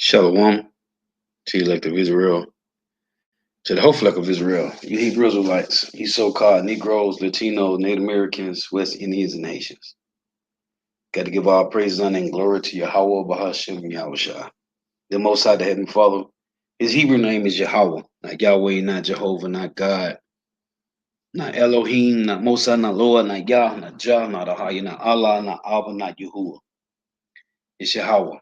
Shalom to the elect of Israel, to the whole flock of Israel, you Hebrew Israelites, you so-called Negroes, Latinos, Native Americans, West Indians, and Haitians. Got to give all praise, honor, and glory to Yahweh, Bahashem, Yahushua. The Most High, the Heavenly Father. His Hebrew name is Yahweh, not Yahweh, not Jehovah, not God, not Elohim, not Mosai, not Lord, not Yah, not Jah, not Ahaya, not Allah, not Abba, not Yahuwah. It's Yahweh.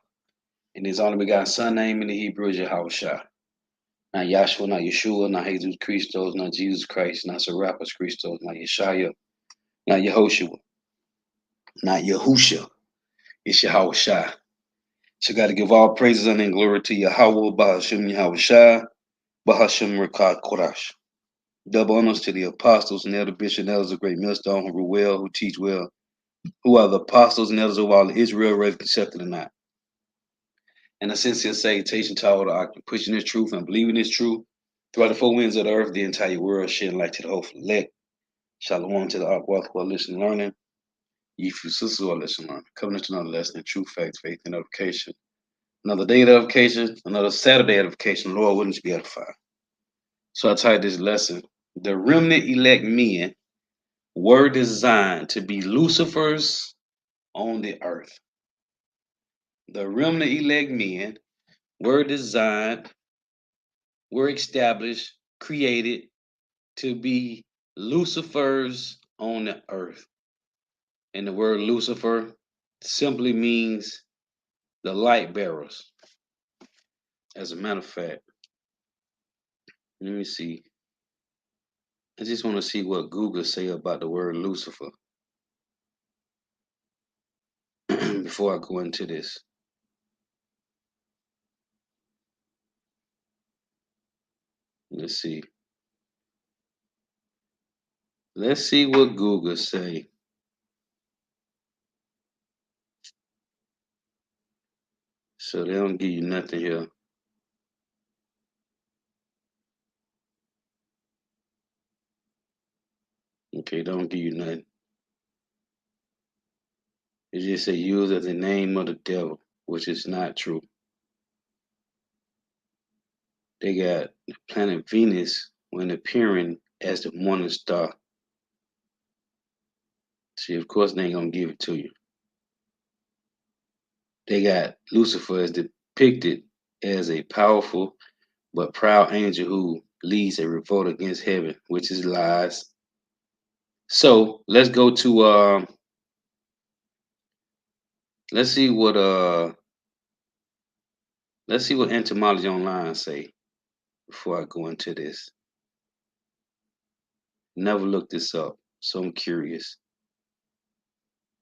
And his only begotten son name in the Hebrew is Yahushua. Not Yahshua, not Yeshua, not Jesus Christos, not Jesus Christ, not Serapis Christos, not Yeshaya, not Yehoshua, not Yahusha. It's Yahweh Shai. So got to give all praises and glory to Yahweh, Bahashem Yahweh Shai, Bahashem Rekah Korash. Double honors to the apostles and elder bishop and elders of great millstone who rule well, who teach well, who are the apostles and elders of all of Israel, whether accepted or not. And a sincere salutation to all the pushing this truth and believing this truth throughout the four winds of the earth, the entire world, shedding light to the whole elect. Shalom to the Ark Wealth who are listening and learning. Ye few sisters who are listening and learning. Coming into another lesson in truth, faith, faith, and edification. Another day of edification, another Saturday edification. Lord, wouldn't you be edified? So I titled this lesson, The Remnant Elect Men Were Designed to be Lucifers on the Earth. The remnant elect men were designed, were established, created to be Lucifers on the earth. And the word Lucifer simply means the light bearers. As a matter of fact, let me see. I just want to see what Google say about the word Lucifer before I go into this. Let's see. Let's see what Google say. So they don't give you nothing here. Okay, don't give you nothing. It just say used as the name of the devil, which is not true. They got the planet Venus when appearing as the morning star. See, of course, they ain't gonna give it to you. They got Lucifer as depicted as a powerful but proud angel who leads a revolt against heaven, which is lies. So let's go to let's see what entomology online say before I go into this. Never looked this up, so I'm curious.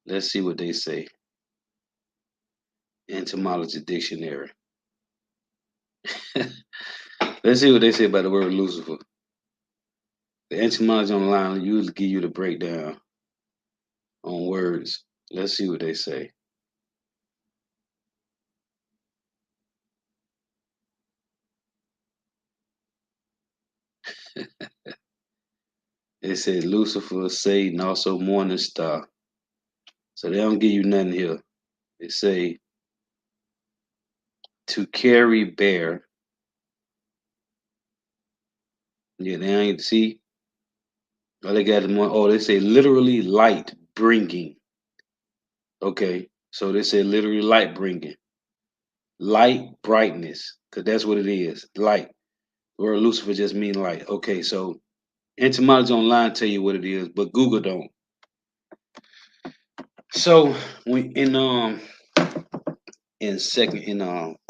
Let's see what they say. Entomology dictionary. Let's see what they say about the word Lucifer. The etymology online usually give you the breakdown on words. Let's see what they say. It says Lucifer, Satan, also morning star. So they don't give you nothing here. They say to carry bear. Yeah, they ain't see. Oh, they got more. Oh, they say literally light bringing. Okay, so they say literally light bringing. Light brightness, because that's what it is. Light. The word Lucifer just mean light. Okay, so etymology online tell you what it is, but Google don't. So when in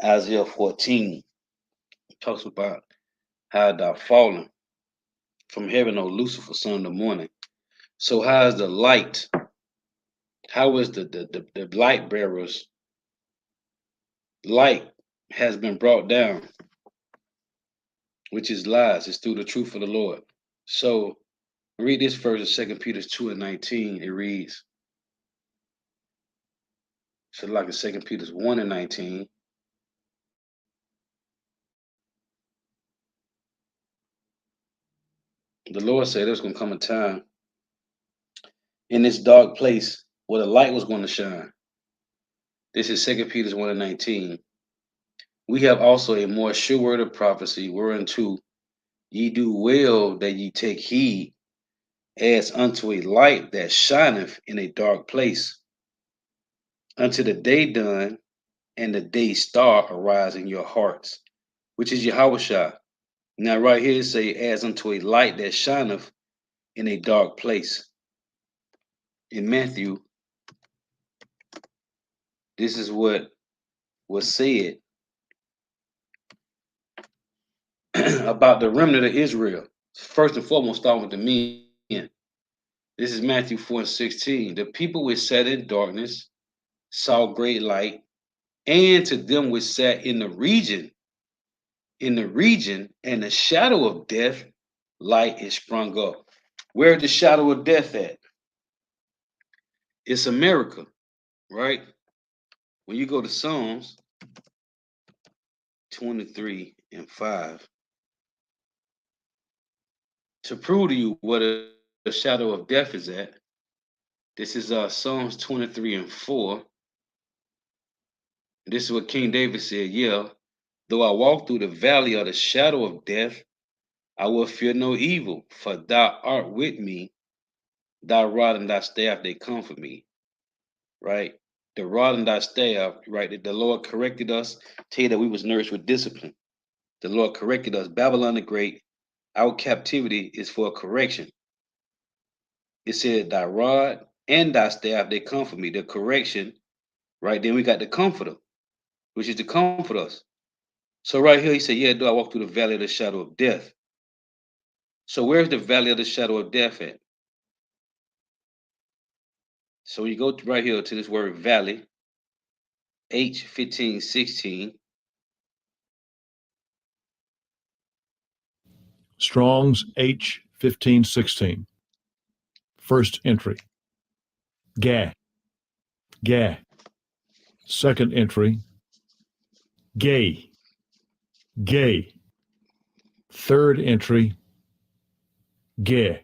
Isaiah 14 it talks about how thou fallen from heaven, O Lucifer, son of the morning. So how is the light? How is the light bearers light has been brought down, which is lies. It's through the truth of the Lord. So read this verse in 2 Peter 2:19. It reads, so like in 2 Peter 1:19. The Lord said there's gonna come a time in this dark place where the light was going to shine. This is 2 Peter 1:19. We have also a more sure word of prophecy, whereunto ye do well that ye take heed, as unto a light that shineth in a dark place, unto the day done and the day star arise in your hearts, which is Yahushua. Now, right here it say, as unto a light that shineth in a dark place. In Matthew, this is what was said about the remnant of Israel. First and foremost, starting with the men. This is Matthew 4 and 16. The people which sat in darkness saw great light, and to them which sat in the region and the shadow of death, light is sprung up. Where's the shadow of death at? It's America, right? When you go to Psalms 23 and 5, to prove to you what the shadow of death is at, this is Psalms 23 and 4. And this is what King David said, yeah, though I walk through the valley of the shadow of death, I will fear no evil, for thou art with me, thy rod and thy staff, they comfort me, right? The rod and thy staff, right? That the Lord corrected us, tell you that we was nourished with discipline. The Lord corrected us. Babylon the Great, our captivity is for a correction. It said, thy rod and thy staff, they comfort me. The correction, right? Then we got the comforter, which is to comfort us. So right here, he said, yeah, do I walk through the valley of the shadow of death? So where's the valley of the shadow of death at? So you go right here to this word valley, H1516. Strong's H1516. First entry. Gah. Gah. Second entry. Gay. Gay. Third entry. Gah.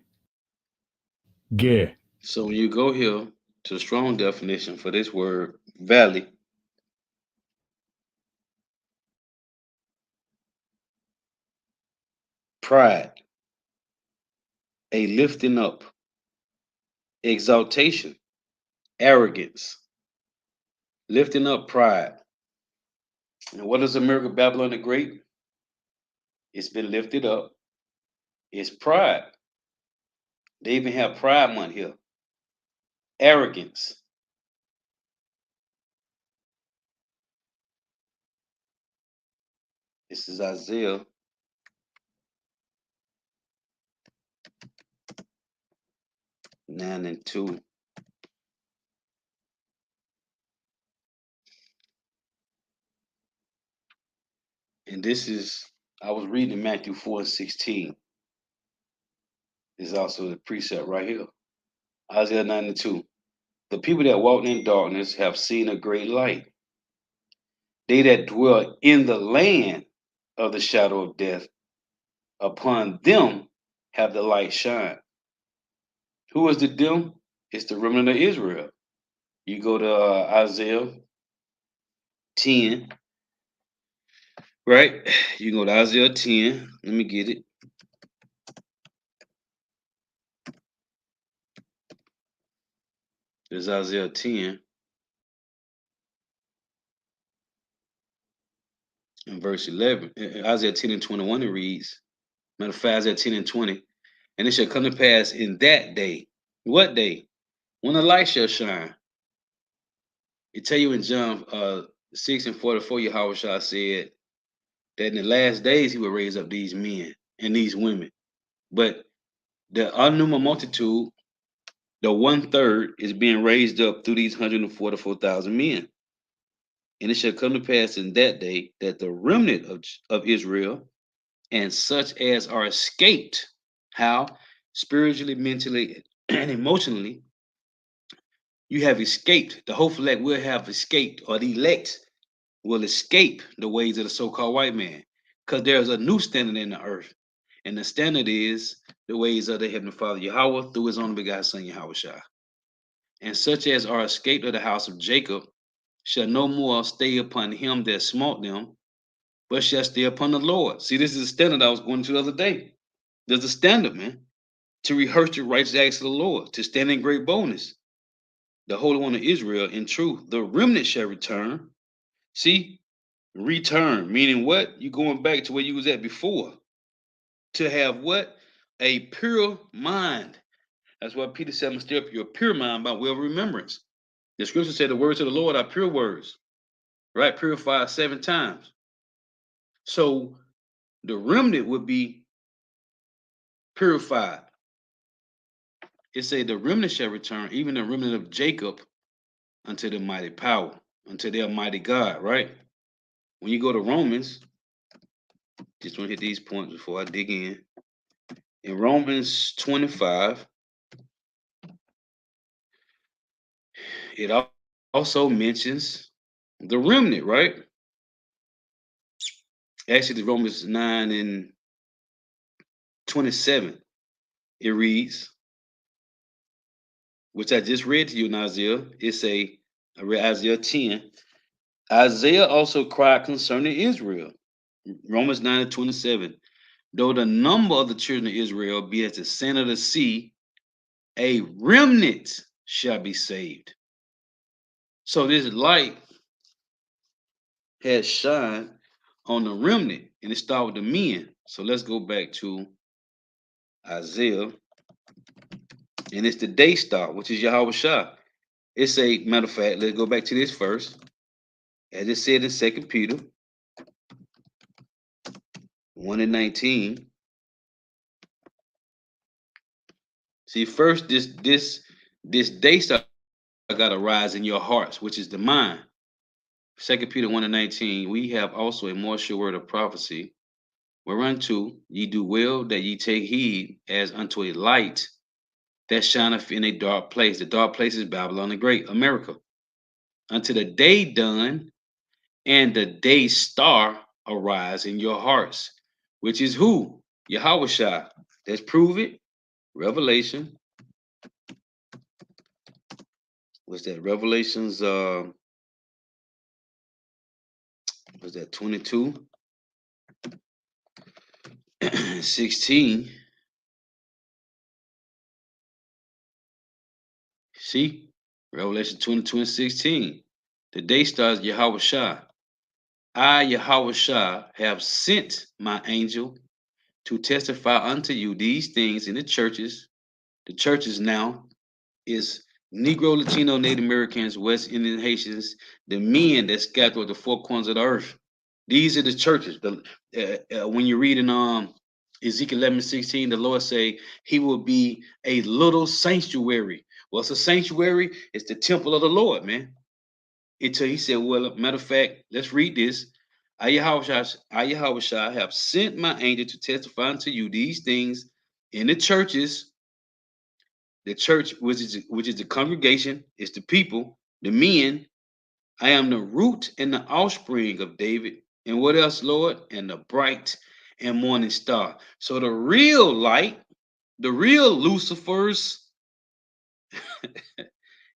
Gah. So when you go here to the strong definition for this word valley, pride, a lifting up, exaltation, arrogance, lifting up pride. And what is America, Babylon the Great? It's been lifted up. It's pride. They even have Pride Month here. Arrogance. This is Isaiah 9 and 2. And this is, I was reading Matthew 4 and 16. This is also the precept right here. Isaiah 9 and 2. The people that walk in darkness have seen a great light. They that dwell in the land of the shadow of death, upon them have the light shine. Who is the them? It's the remnant of Israel. You go to Isaiah 10, right? You go to Isaiah 10. Let me get it. There's Isaiah 10 and verse 11. Isaiah 10 and 21, it reads, matter of fact, Isaiah 10 and 20. And it shall come to pass in that day. What day? When the light shall shine. It tell you in John 6 and 44, Yahushua said that in the last days he would raise up these men and these women. But the unnumbered multitude, the 1/3, is being raised up through these 144,000 men. And it shall come to pass in that day that the remnant of Israel and such as are escaped, how? Spiritually, mentally, and emotionally, you have escaped. The hopeful elect will have escaped, or the elect will escape the ways of the so-called white man. Because there's a new standard in the earth. And the standard is the ways of the Heavenly Father Yahweh through his only begotten Son Yahushua. And such as are escaped of the house of Jacob shall no more stay upon him that smote them, but shall stay upon the Lord. See, this is the standard I was going to the other day. There's a standard, man, to rehearse the righteous acts of the Lord, to stand in great boldness. The Holy One of Israel in truth. The remnant shall return. See, return, meaning what? You going back to where you was at before. To have what? A pure mind. That's why Peter said, I'm going to stir up your pure mind by way of remembrance. The scripture said the words of the Lord are pure words, right? Purified 7 times. So the remnant would be purified. It said the remnant shall return, even the remnant of Jacob, unto the mighty power, unto their mighty God, right? When you go to Romans, just want to hit these points before I dig in. In Romans 25, it also mentions the remnant, right? Actually, Romans 9 and 27, it reads, which I just read to you in Isaiah. I read Isaiah 10. Isaiah also cried concerning Israel. Romans 9 and 27. Though the number of the children of Israel be as the sand of the sea, a remnant shall be saved. So this light has shined on the remnant, and it started with the men. So let's go back to Isaiah, and it's the day star, which is Yahweh Shah. It's a matter of fact, let's go back to this verse. As it said in 2 Peter 1 and 19. See, first this day star gotta rise in your hearts, which is the mind. 2 Peter 1 and 19, we have also a more sure word of prophecy, whereunto ye do well that ye take heed as unto a light that shineth in a dark place. The dark place is Babylon the Great, America. Unto the day done and the day star arise in your hearts, which is who? Yahweh Shah. Let's prove it. Revelation. What's that? Revelations was that 22? 16. See? Revelation 22 and 16. The day stars Yahweh Shah. I, Yahweh Shah, have sent my angel to testify unto you these things in the churches. The churches now is Negro, Latino, Native Americans, West Indian Haitians, the men that scattered the 4 corners of the earth. These are the churches. When you read in Ezekiel 11:16, the Lord say he will be a little sanctuary. What's a sanctuary? It's the temple of the Lord, man. Until he said, well, matter of fact, let's read this. I Yahweh Shah have sent my angel to testify unto you these things in the churches. The church, which is the congregation, is the people, the men. I am the root and the offspring of David. And what else, Lord? And the bright and morning star. So the real light, the real Lucifers,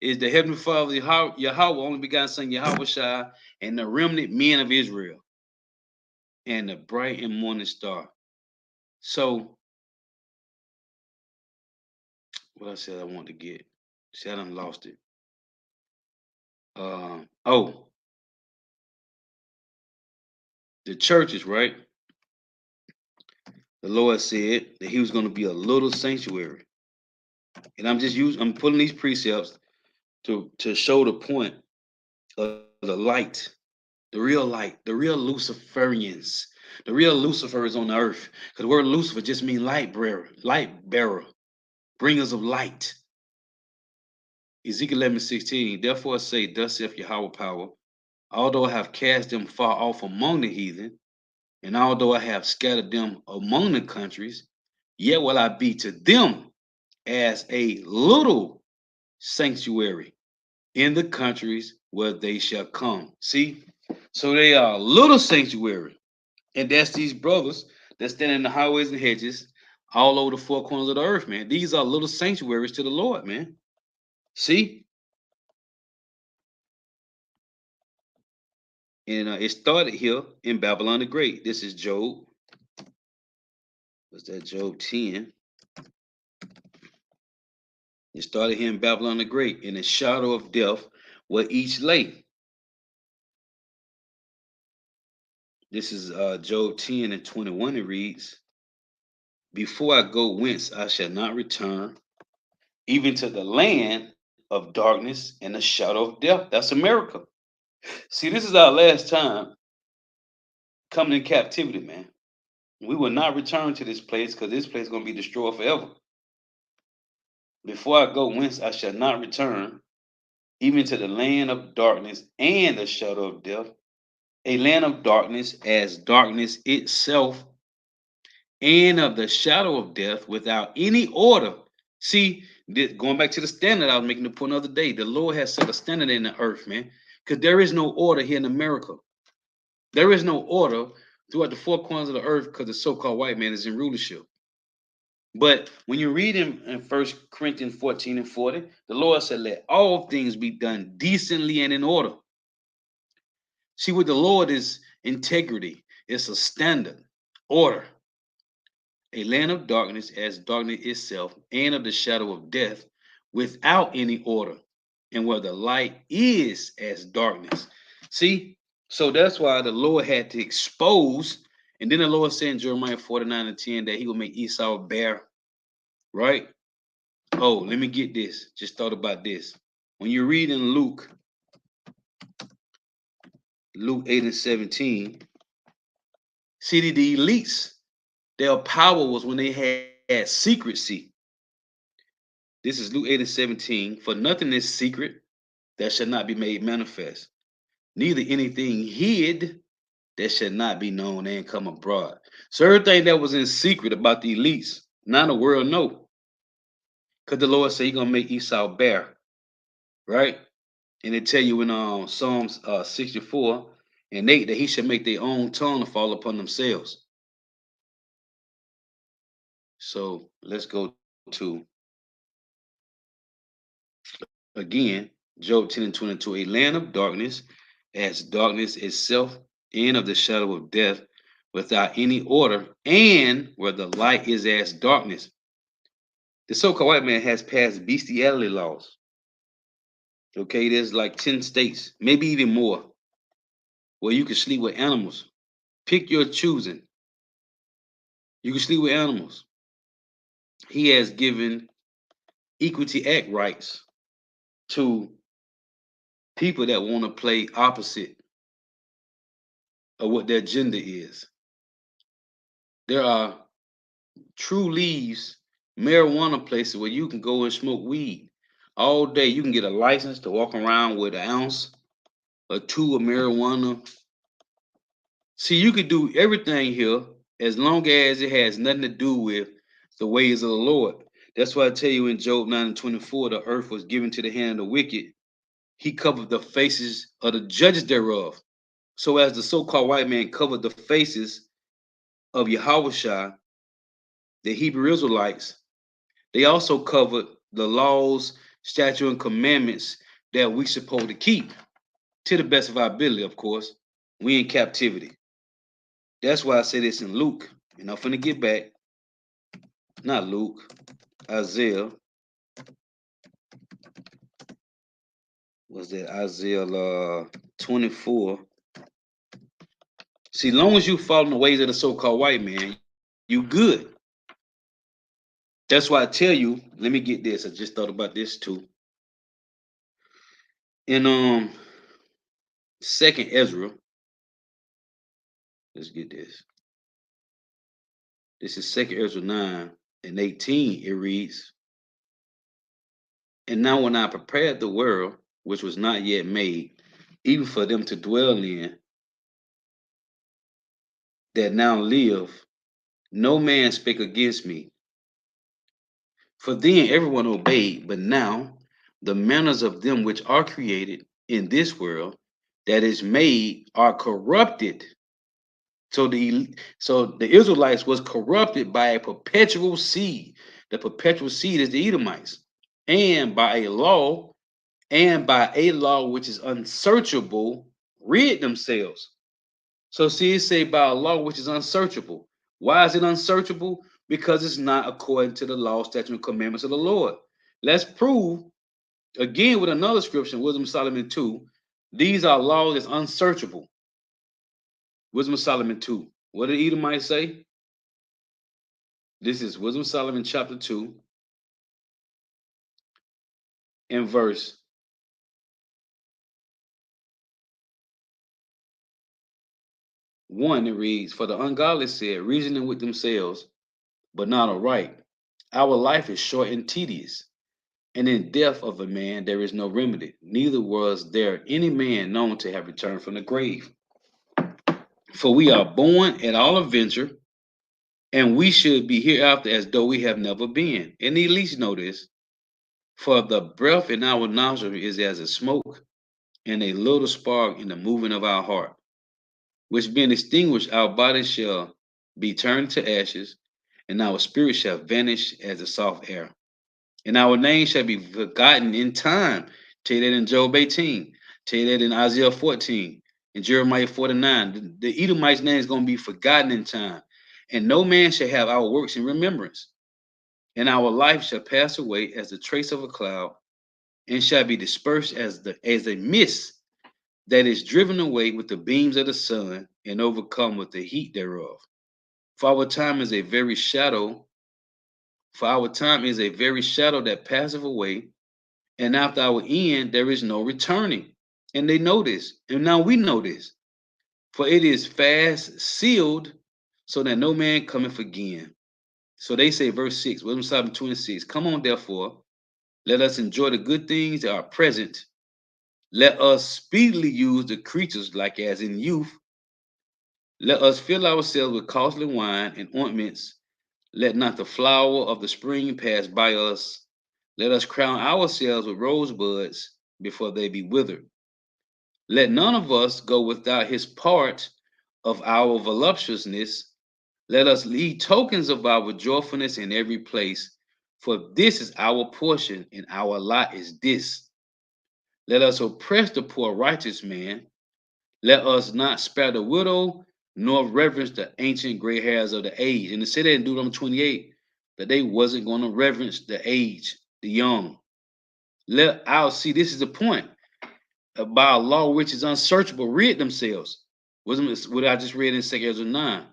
is the heavenly Father Yahweh, only begotten Son Yahweh Shai, and the remnant men of Israel, and the bright and morning star. So what I said I want to get. See, I done lost it. Oh, the churches, right? The Lord said that he was going to be a little sanctuary. And I'm pulling these precepts to show the point of the light, the real light, the real Luciferians, the real Lucifers on the earth. Because the word Lucifer just means light bearer, bringers of light. Ezekiel 11:16, therefore say, thus saith Yahweh power, although I have cast them far off among the heathen, and although I have scattered them among the countries, yet will I be to them as a little sanctuary in the countries where they shall come. See? So they are a little sanctuary. And that's these brothers that stand in the highways and hedges all over the 4 corners of the earth, man. These are little sanctuaries to the Lord, man. See? And it started here in Babylon the Great. This is Job. Was that Job 10? It started here in Babylon the Great, in the shadow of death, where each lay. This is Job 10 and 21. It reads, before I go whence I shall not return, even to the land of darkness and the shadow of death. That's America. See, this is our last time coming in captivity, man. We will not return to this place because this place is going to be destroyed forever. Before I go whence I shall not return, even to the land of darkness and the shadow of death, a land of darkness as darkness itself, and of the shadow of death without any order. See, going back to the standard I was making the point the other day, the Lord has set a standard in the earth, man, because there is no order here in America. There is no order throughout the four corners of the earth because the so-called white man is in rulership. But when you read in 1 Corinthians 14 and 40, the Lord said, let all things be done decently and in order. See, what the Lord is integrity. It's a standard, order. A land of darkness as darkness itself, and of the shadow of death, without any order, and where the light is as darkness. See, so that's why the Lord had to expose, and then the Lord said in Jeremiah 49 and 10 that he will make Esau bare, right? Oh, let me get this. Just thought about this. When you read in Luke 8 and 17, see the elites, their power was when they had secrecy. This is Luke 8 and 17. For nothing is secret that shall not be made manifest, neither anything hid that shall not be known and come abroad. So everything that was in secret about the elites, now the world know. Because the Lord said he's gonna make Esau bare, right? And they tell you in Psalms 64 and 8 that he should make their own tongue to fall upon themselves. So let's go to again Job 10 and 22. A land of darkness as darkness itself, and of the shadow of death, without any order, and where the light is as darkness. The so-called white man has passed bestiality laws. Okay, there's like 10 states, maybe even more, where you can sleep with animals. Pick your choosing. You can sleep with animals. He has given equity act rights to people that want to play opposite of what their gender is. There are true leaves, marijuana places where you can go and smoke weed all day. You can get a license to walk around with an ounce or two of marijuana. See, you could do everything here as long as it has nothing to do with the ways of the Lord. That's why I tell you in Job 9 and 24, the earth was given to the hand of the wicked. He covered the faces of the judges thereof. So as the so-called white man covered the faces of Yahushua, the Hebrew Israelites, they also covered the laws, statutes, and commandments that we supposed to keep to the best of our ability, of course. We in captivity. That's why I say this in Luke. And I'm finna get back. Not Luke, Isaiah. Was that Isaiah 24? See, long as you follow the ways of the so-called white man, you good. That's why I tell you, let me get this. I just thought about this too. In Second Ezra, let's get this. This is Second Ezra 9 and 18. It reads, and now when I prepared the world, which was not yet made, even for them to dwell in, that now live, no man spake against me. For then everyone obeyed, but now the manners of them which are created in this world that is made are corrupted. So the Israelites was corrupted by a perpetual seed. The perpetual seed is the Edomites, and by a law, which is unsearchable, rid themselves. So see, it say by a law which is unsearchable. Why is it unsearchable? Because it's not according to the law, statute, and commandments of the Lord. Let's prove again with another scripture, Wisdom of Solomon 2. These are laws that's unsearchable. Wisdom of Solomon 2. What did Edomite say? This is Wisdom of Solomon chapter 2 and verse 1. It reads, for the ungodly said, reasoning with themselves, but not aright. Our life is short and tedious, and in death of a man there is no remedy, neither was there any man known to have returned from the grave. For we are born at all adventure, and we should be hereafter as though we have never been. And at least know this, for the breath in our nostril is as a smoke, and a little spark in the movement of our heart, which being extinguished, our bodies shall be turned to ashes, and our spirit shall vanish as the soft air. And our name shall be forgotten in time. Tell you that in Job 18. Tell you that in Isaiah 14. In Jeremiah 49. The Edomite's name is going to be forgotten in time. And no man shall have our works in remembrance. And our life shall pass away as the trace of a cloud, and shall be dispersed as a mist that is driven away with the beams of the sun, and overcome with the heat thereof. For our time is a very shadow. For our time is a very shadow that passeth away, and after our end, there is no returning. And they know this. And now we know this. For it is fast sealed, so that no man cometh again. So they say, verse 6, Wisdom Solomon 26. Come on, therefore, let us enjoy the good things that are present. Let us speedily use the creatures like as in youth. Let us fill ourselves with costly wine and ointments. Let not the flower of the spring pass by us. Let us crown ourselves with rosebuds before they be withered. Let none of us go without his part of our voluptuousness. Let us leave tokens of our joyfulness in every place, for this is our portion, and our lot is this. Let us oppress the poor righteous man. Let us not spare the widow, nor reverence the ancient gray hairs of the age. And it said that in Deuteronomy 28, that they wasn't going to reverence the age, the young. Let our see, this is the point. By a law which is unsearchable, rid themselves. Wisdom is what I just read in 2 Ezra 9.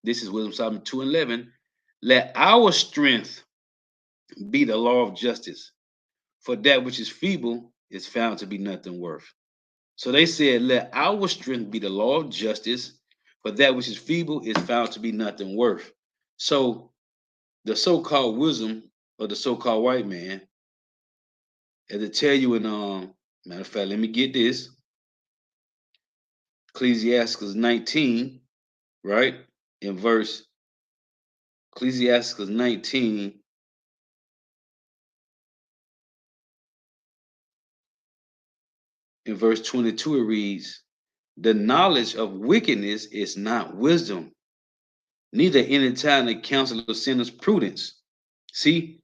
This is Wisdom Solomon 2 and 11. Let our strength be the law of justice, for that which is feeble is found to be nothing worth. So they said, let our strength be the law of justice, for that which is feeble is found to be nothing worth. So the so-called wisdom of the so-called white man, as I tell you in matter of fact, let me get this. Ecclesiastes 19, right? In verse Ecclesiastes 19, in verse 22, it reads, the knowledge of wickedness is not wisdom, neither any time the counsel of sinners prudence. See,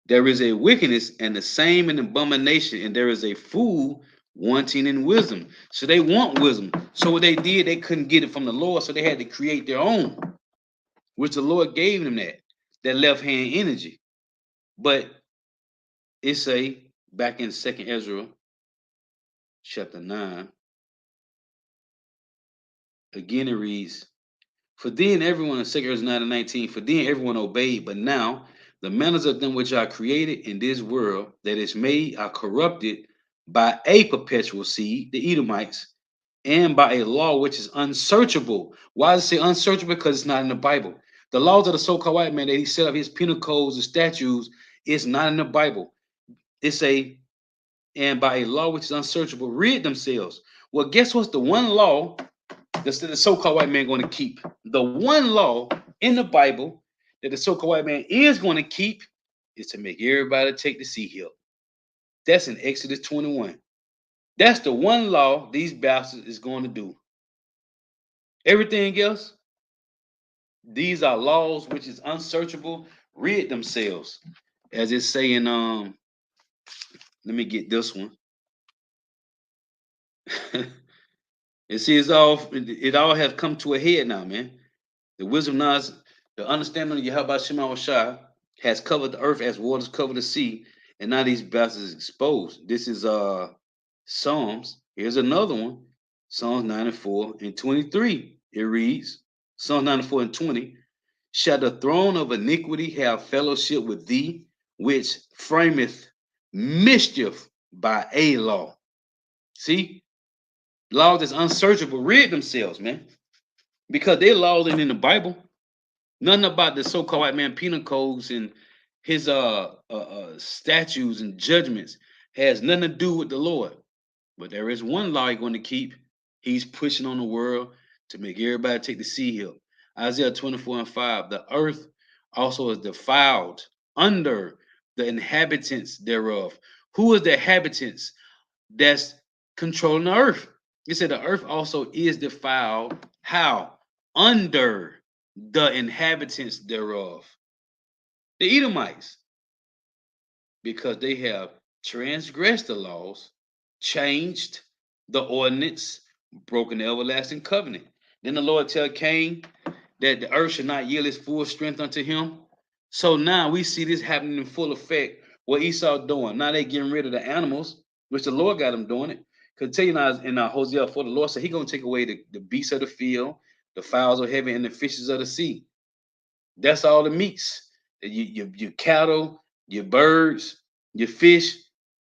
there is a wickedness and the same an abomination, and there is a fool wanting in wisdom. So they want wisdom. So what they did, they couldn't get it from the Lord, so they had to create their own, which the Lord gave them that left hand energy. But it say back in 2nd Ezra chapter 9, again it reads, for then everyone in 2nd Ezra 9 and 19, for then everyone obeyed, but now the manners of them which are created in this world that is made are corrupted by a perpetual seed, the Edomites, and by a law which is unsearchable. Why does it say unsearchable? Because it's not in the Bible. The laws of the so-called white man that he set up his penal codes and statutes is not in the Bible. It's and by a law which is unsearchable, rid themselves. Well, guess what's the one law that's the so-called white man going to keep? The one law in the Bible that the so-called white man is going to keep is to make everybody take the sea hill. That's in Exodus 21. That's the one law these bastards is going to do. Everything else, these are laws which is unsearchable, rid themselves. As it's saying, let me get this one. And see, it all has come to a head now, man. The wisdom of knowledge, the understanding of Yahweh Shema Shai has covered the earth as waters cover the sea, and now these bastards exposed. This is Psalms. Here's another one. Psalms 94 and 23. It reads, Psalms 94 and 20. Shall the throne of iniquity have fellowship with thee, which frameth mischief by a law? See, laws that's unsearchable rid themselves, man, because their laws ain't in the Bible. Nothing about the so-called white man penal codes and his statutes and judgments has nothing to do with the Lord. But there is one law he's going to keep. He's pushing on the world to make everybody take the sea hill. Isaiah 24 and 5. The earth also is defiled under the inhabitants thereof. Who is the inhabitants that's controlling the earth? He said the earth also is defiled. How? Under the inhabitants thereof. The Edomites, because they have transgressed the laws, changed the ordinance, broken the everlasting covenant. Then the Lord tell Cain that the earth should not yield its full strength unto him. So now we see this happening in full effect. What Esau doing? Now they getting rid of the animals, which the Lord got them doing it. Because tell you now in Hosea 4, the Lord said He gonna take away the beasts of the field, the fowls of heaven, and the fishes of the sea. That's all the meats. Your cattle, your birds, your fish.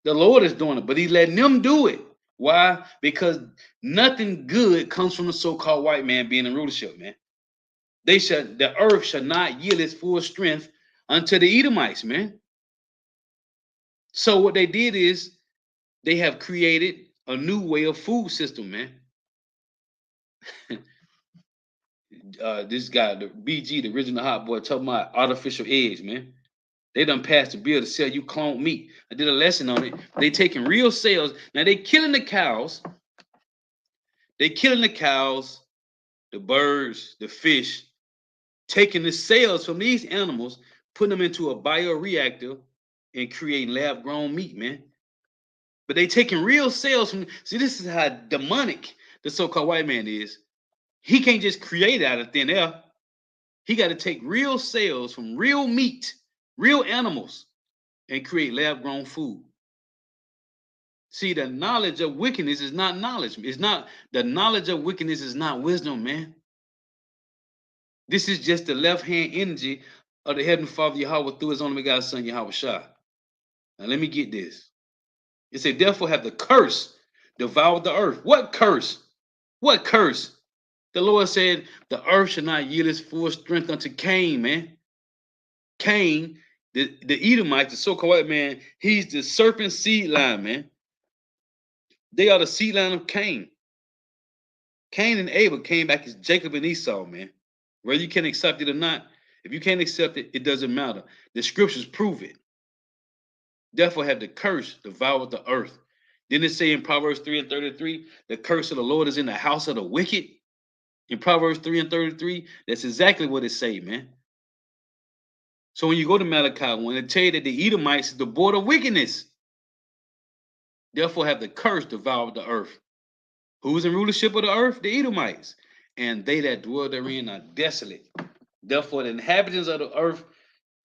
The Lord is doing it, but He's letting them do it. Why? Because nothing good comes from the so-called white man being in rulership, man. The earth shall not yield its full strength unto the Edomites, man. So what they did is they have created a new way of food system, man. This guy, the BG, the original hot boy, talking about artificial eggs, man. They done passed the bill to sell you cloned meat. I did a lesson on it. They taking real cells. Now they killing the cows. They killing the cows, the birds, the fish, taking the cells from these animals, putting them into a bioreactor and creating lab-grown meat, man. But they taking real cells from. See, this is how demonic the so-called white man is. He can't just create it out of thin air. He got to take real cells from real meat, real animals, and create lab-grown food. See, the knowledge of wickedness is not knowledge. It's not the knowledge of wickedness is not wisdom, man. This is just the left-hand energy of the Heavenly Father Yahweh through His only begotten Son Yahweh Shai. Now let me get this. It said, therefore have the curse devoured the earth. What curse? What curse? The Lord said, the earth shall not yield its full strength unto Cain, man. Cain, the Edomite, the so-called white man, he's the serpent seed line, man. They are the seed line of Cain. Cain and Abel came back as Jacob and Esau, man. Whether you can accept it or not, if you can't accept it, it doesn't matter. The scriptures prove it. Therefore have the curse devoured the earth. Didn't it say in Proverbs 3 and 33, the curse of the Lord is in the house of the wicked? In Proverbs 3 and 33, that's exactly what it say, man. So when you go to Malachi 1, it tell you that the Edomites is the border of wickedness. Therefore have the curse devoured the earth. Who's in rulership of the earth? The Edomites. And they that dwell therein are desolate. Therefore the inhabitants of the earth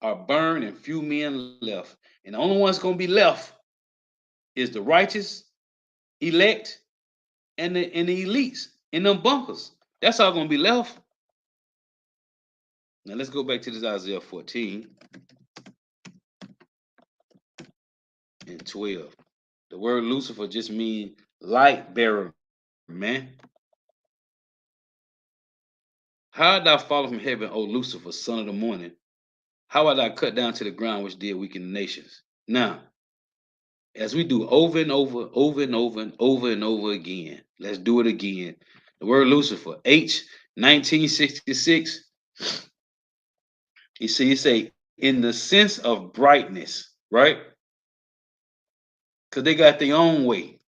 are burned and few men left. And the only one's going to be left is the righteous, elect, and the elites in them bunkers. That's all going to be left. Now let's go back to this Isaiah 14 and 12. The word Lucifer just means light bearer, man. How art thou fallen from heaven, O Lucifer, son of the morning? How art thou cut down to the ground which did weaken the nations? Now, as we do over and over, over and over and over and over again, let's do it again. The word Lucifer, H 1966. You say in the sense of brightness, right? Because they got their own way.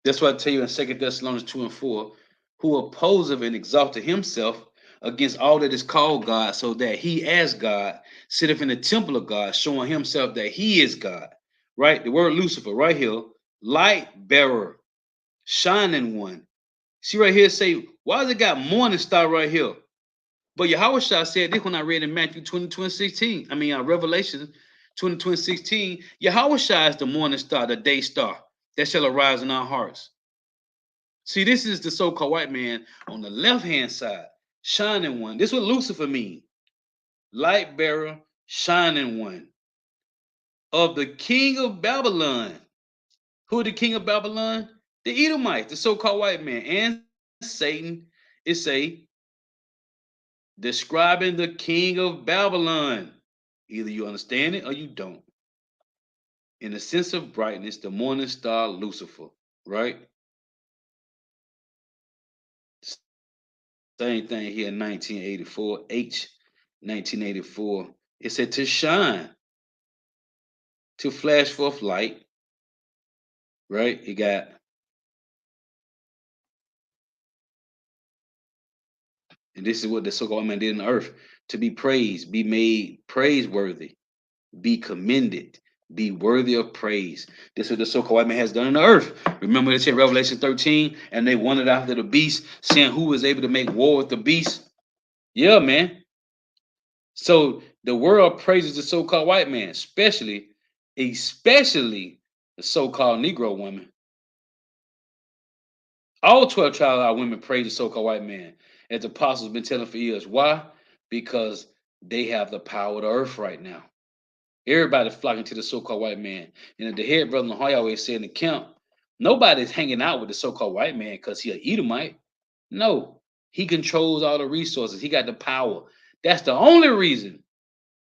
That's why I tell you in 2 Thessalonians 2 and 4, who opposeth and exalted himself against all that is called God, so that he as God sitteth in the temple of God, showing himself that he is God. Right? The word Lucifer, right here, light bearer, shining one, See right here, say, why does it got morning star right here? But Yahweh Shah said this when I read in Matthew 20:16. I mean, Revelation 20:16. Yahweh Shah is the morning star, the day star that shall arise in our hearts. See, this is the so-called white man on the left-hand side, shining one. This is what Lucifer means. Light bearer, shining one of the king of Babylon. Who the king of Babylon? The Edomites, the so-called white man, and Satan is describing the king of Babylon. Either you understand it or you don't. In the sense of brightness, the morning star Lucifer, right? Same thing here in 1984, H 1984. It said to shine, to flash forth light, right? You got, and this is what the so-called man did on earth, to be praised, be made praiseworthy, be commended, be worthy of praise. This is what the so-called white man has done on the earth. Remember it said Revelation 13, and they wandered after the beast, saying who was able to make war with the beast. Yeah, man. So the world praises the so-called white man, especially the so-called Negro woman. All 12 tribes of our women praise the so-called white man, as the apostles have been telling for years. Why? Because they have the power of the earth right now. Everybody's flocking to the so-called white man. And the head brother Nahoy always said in the camp, nobody's hanging out with the so-called white man because he an Edomite. No, he controls all the resources. He got the power. That's the only reason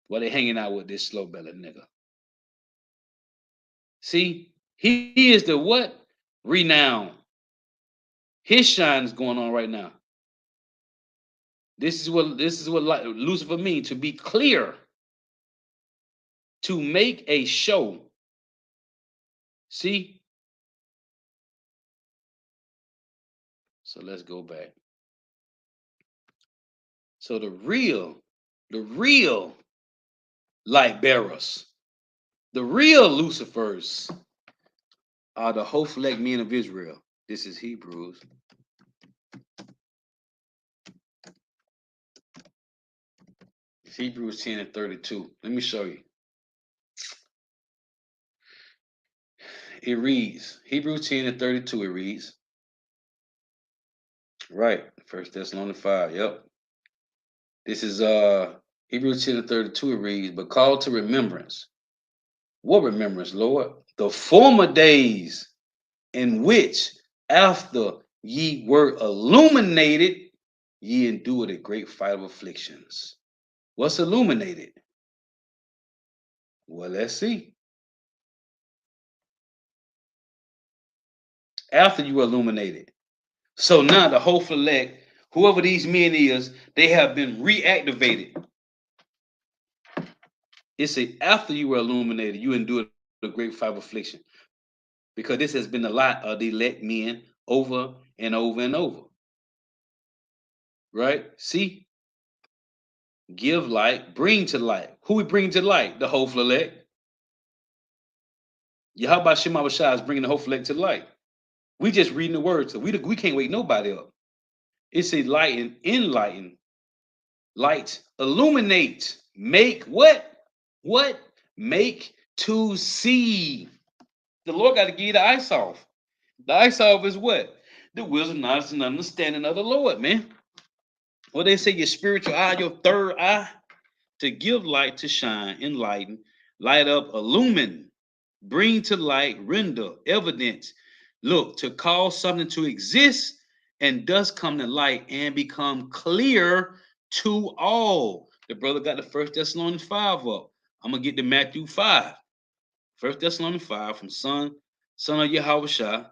why they hanging out with this slow-bellied nigga. See, he is the what? Renown. His shine is going on right now. This is what Lucifer means, to be clear, to make a show. See? So let's go back. So the real light bearers, the real Lucifers are the Hophelect men of Israel. This is Hebrews. Hebrews 10 and 32. Let me show you. It reads, Hebrews 10 and 32, it reads, right, 1 Thessalonians 5, yep. This is Hebrews 10 and 32, it reads, but call to remembrance. What remembrance, Lord? The former days in which, after ye were illuminated, ye endured a great fight of afflictions. What's illuminated? Well, let's see. After you were illuminated. So now the hopeful elect, whoever these men is, they have been reactivated. It's a after you were illuminated, you endured a great fight of affliction. Because this has been a lot of the elect men over and over and over. Right? See? Give light, bring to light. Who we bring to light? The hopeful elect. Yahweh Shema Shah is bringing the hopeful elect to light. We just reading the words, so we can't wake nobody up. It's a enlighten, light, illuminate, make what? What? Make to see. The Lord got to give you the eyes off. The eyes off is what? The wisdom, knowledge, and understanding of the Lord, man. What they say, your spiritual eye, your third eye, to give light to shine, enlighten, light up, illumine, bring to light, render, evidence. Look, to cause something to exist and thus come to light and become clear to all. The brother got the 1 Thessalonians 5 up. I'm going to get to Matthew 5. 1 Thessalonians 5 from son of Yahweh Shah,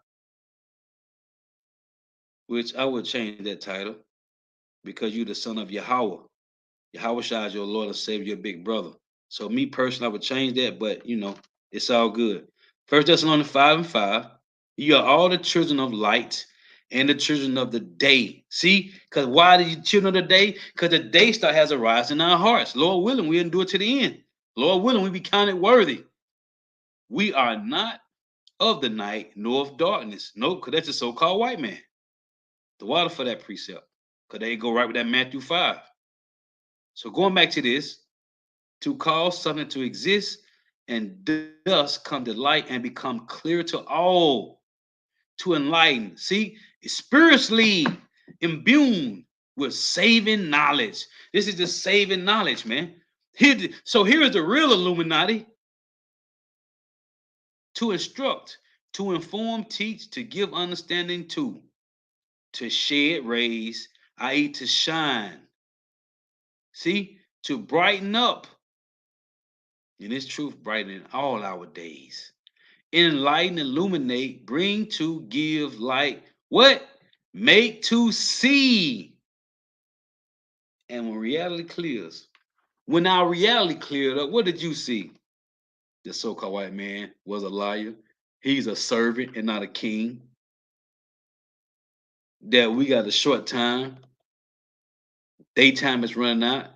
which I would change that title because you're the son of Yahweh. Yahweh Shah is your Lord and Savior, your big brother. So me personally, I would change that, but it's all good. 1 Thessalonians 5 and 5. You are all the children of light and the children of the day. See? Because why are you children of the day? Because the day star has a rise in our hearts. Lord willing, we endure to the end. Lord willing, we be counted worthy. We are not of the night nor of darkness. No, because that's a so-called white man. The water for that precept. Because they go right with that Matthew 5. So going back to this, to cause something to exist and thus come to light and become clear to all, to enlighten. See, spiritually imbued with saving knowledge. This is the saving knowledge, man. So here is the real Illuminati: to instruct, to inform, teach, to give understanding to shed rays, i.e., to shine. See, to brighten up. And this truth brightening all our days. Enlighten, illuminate, bring to, give light. What? Make to see. And when reality clears, when our reality cleared up, what did you see? The so-called white man was a liar. He's a servant and not a king. That we got a short time. Daytime is running out.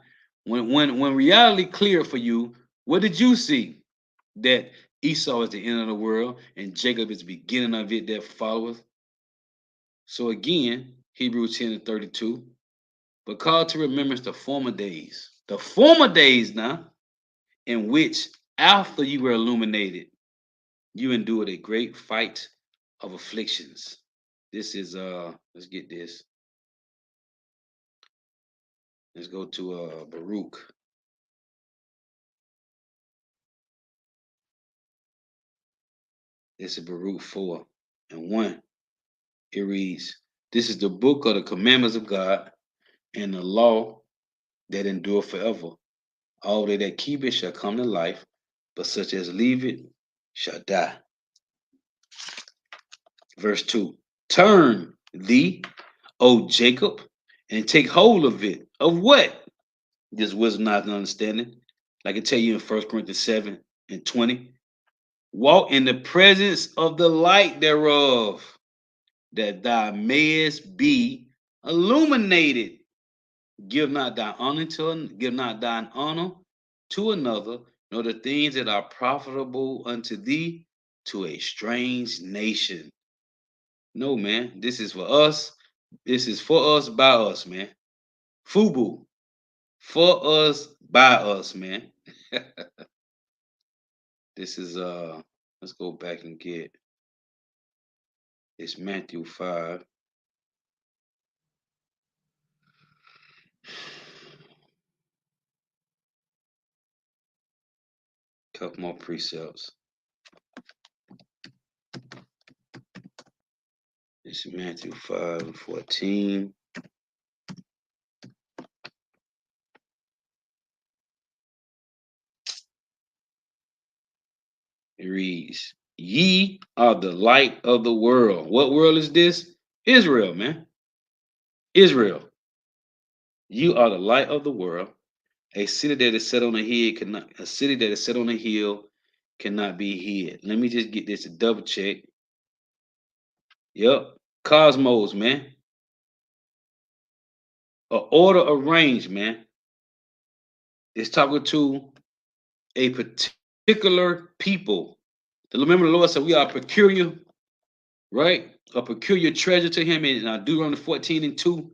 When reality cleared for you, what did you see? That Esau is the end of the world and Jacob is the beginning of it that followeth. So again, Hebrews 10 and 32, but call to remembrance the former days now, in which after you were illuminated, you endured a great fight of afflictions. This is let's get this. Let's go to Baruch. This is Baruch 4 and 1. It reads, this is the book of the commandments of God and the law that endure forever. All they that keep it shall come to life, but such as leave it shall die. Verse 2. Turn thee, O Jacob, and take hold of it. Of what? This wisdom, not understanding. Like I tell you in 1 Corinthians 7 and 20. Walk in the presence of the light thereof, that thou mayest be illuminated. Give not thine honor to another, nor the things that are profitable unto thee to a strange nation. No, man, this is for us. This is for us by us, man. Fubu, for us by us, man. This is let's go back and get it's Matthew 5. Couple more precepts. It's Matthew 5 and 14. It reads, ye are the light of the world. What world is this? Israel, man. Israel. You are the light of the world. A city that is set on a hill cannot be hid. Let me just get this to double check. Yep. Cosmos, man. A order arranged, man. It's talking to a particular people. Remember, the Lord said we are peculiar, right? A peculiar treasure to him in Deuteronomy 14 and 2.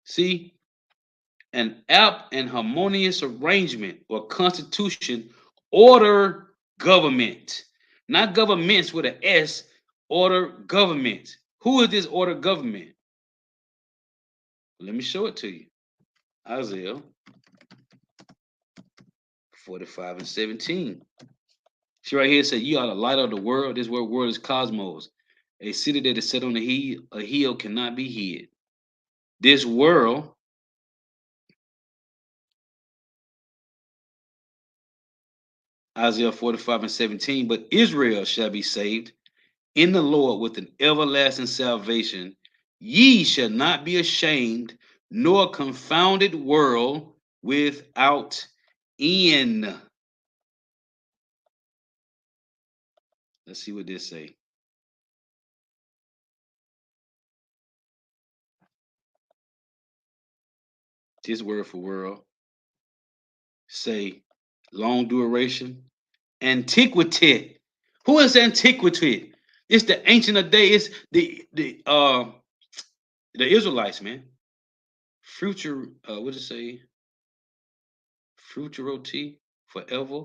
See? An apt and harmonious arrangement or constitution, order government. Not governments with an S, order government. Who is this order government? Let me show it to you. Isaiah 45 and 17. See right here, it says, ye are the light of the world. This word is cosmos. A city that is set on a hill cannot be hid. This world, Isaiah 45 and 17, but Israel shall be saved in the Lord with an everlasting salvation. Ye shall not be ashamed, nor confounded world without end. Let's see what this say. This word for world say long duration, antiquity. Who is antiquity? It's the ancient of days. It's the The Israelites, man. Future, what does it say? Futurity, forever,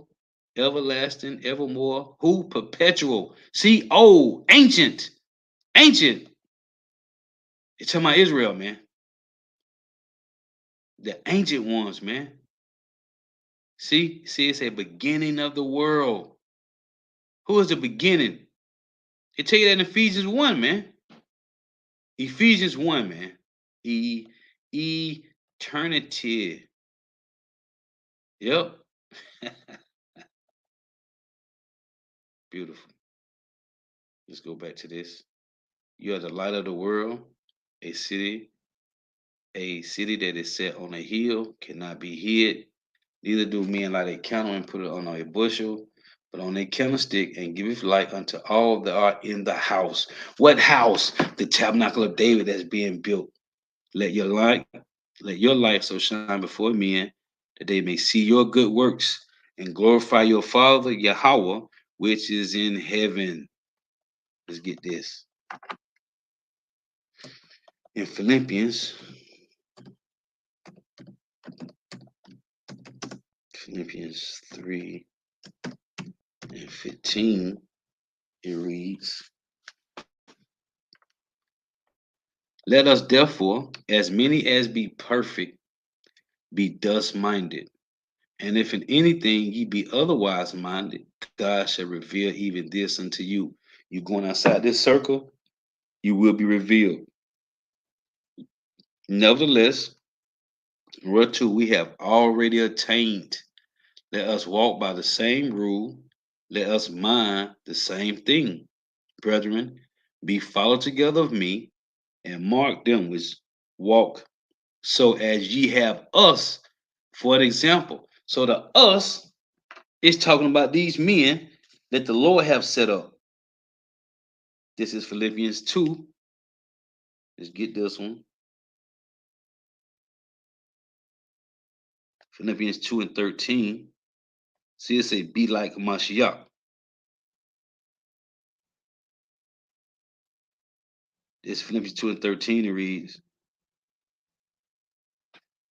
everlasting, evermore. Who? Perpetual. See, old, ancient, ancient. It's talking about Israel, man. The ancient ones, man. See, it's a beginning of the world. Who is the beginning? It tell you that in Ephesians 1, man. Ephesians 1, man. Eternity. Yep. Beautiful. Let's go back to this. You are the light of the world. A city, a city that is set on a hill cannot be hid. Neither do men light a candle and put it on a bushel, but on a candlestick, and giveth light unto all that are in the house. What house? The tabernacle of David that's being built. Let your light, let your light so shine before men that they may see your good works and glorify your Father Yahweh, which is in heaven. Let's get this. In Philippians 3 and 15, it reads, let us therefore, as many as be perfect, be thus minded. And if in anything ye be otherwise minded, God shall reveal even this unto you. You going outside this circle, you will be revealed. Nevertheless, whereto we have already attained, let us walk by the same rule, let us mind the same thing. Brethren, be followed together of me, and mark them which walk so as ye have us for an example. So the us is talking about these men that the Lord have set up. This is Philippians 2. Let's get this one. Philippians 2 and 13. See, it say, be like Mashiach. This Philippians 2 and 13, it reads,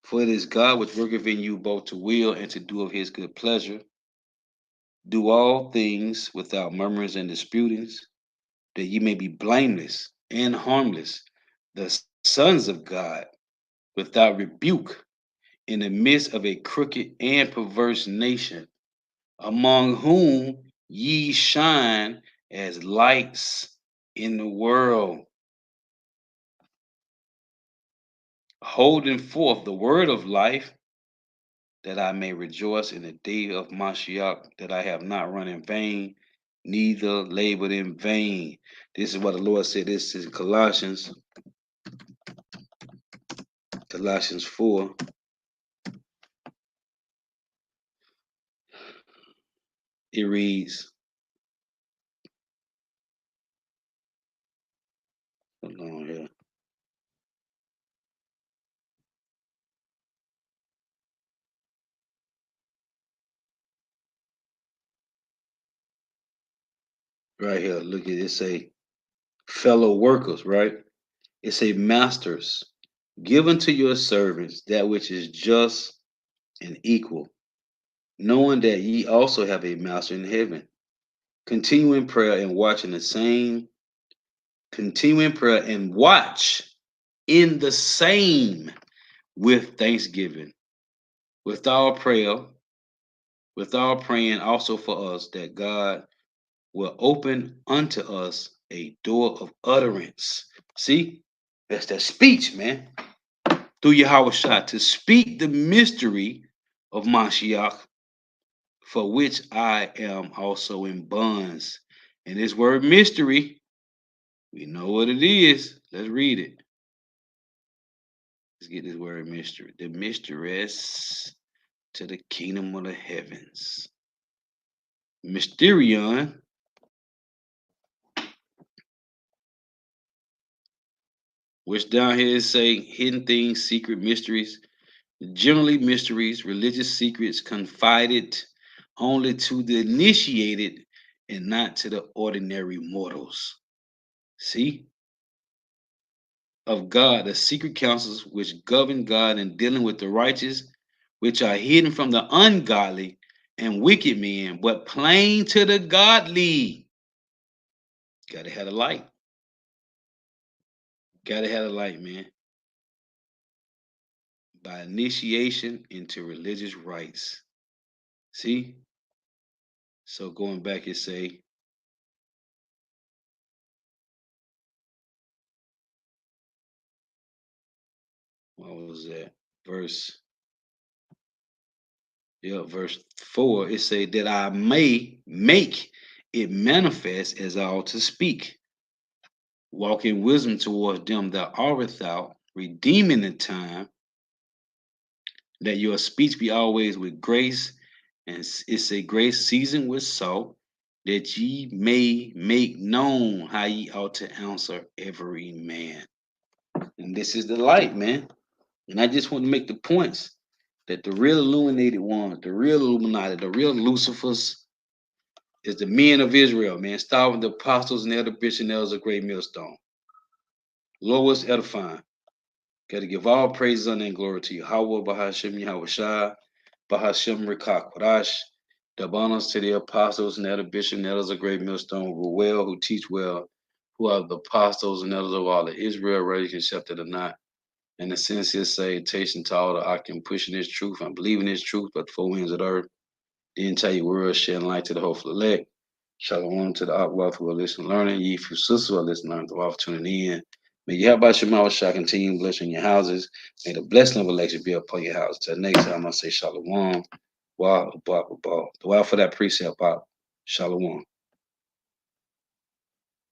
for it is God which worketh in you both to will and to do of his good pleasure. Do all things without murmurings and disputings, that ye may be blameless and harmless, the sons of God, without rebuke, in the midst of a crooked and perverse nation, among whom ye shine as lights in the world, holding forth the word of life, that I may rejoice in the day of Mashiach, that I have not run in vain, neither labored in vain. This is what the Lord said. This is Colossians 4. It reads, hold on here. Right here, look at it. Say fellow workers, right? It say masters, give unto your servants that which is just and equal, knowing that ye also have a master in heaven. Continue in prayer and watch in the same. Continue in prayer and watch in the same with thanksgiving. With our prayer, with our praying also for us, that God will open unto us a door of utterance. See, that's that speech, man. Through Yahweh Shah, to speak the mystery of Mashiach, for which I am also in bonds. And this word mystery, we know what it is. Let's read it. Let's get this word mystery. The mysteries to the kingdom of the heavens. Mysterion, which down here is saying hidden things, secret mysteries, generally mysteries, religious secrets confided only to the initiated and not to the ordinary mortals. See? of God, the secret counsels which govern God in dealing with the righteous, which are hidden from the ungodly and wicked men, but plain to the godly. Gotta have a light. Gotta have a light, man. By initiation into religious rites. See? So going back, it say, what was that? Verse, yeah, verse 4, it say that I may make it manifest as I ought to speak. Walk in wisdom towards them that are without, redeeming the time, that your speech be always with grace, and it's a grace seasoned with salt, that ye may make known how ye ought to answer every man. And this is the light, man. And I just want to make the points that the real illuminated ones, the real Illuminati, the real Lucifers, is the men of Israel, man. Start with the apostles and elder bishops and elders of great millstone. Lowest edifying. Got to give all praises, honor, and glory to Yahweh, Bahashem, Yahweh Shai, Bahashem, Rekah, Kodash. The bonus to the apostles and elder bishops and elders of great millstone who well, who teach well, who are the apostles and elders of all of Israel, ready to accept it or not. And the sincere salutation to all the I can pushing this truth and believing this truth, but the four winds of the earth, the entire world, shedding light to the hopeful elect. Shalom to the Akwath who are listening, learning. Ye few sisters who are listening, learning, the tuning in. May you have about your mouth shall continue blessing your houses. May the blessing of election be upon your house. Till next time, I say shalom. Wow, wow, wow. The wow for that precept, Bob. Shalom.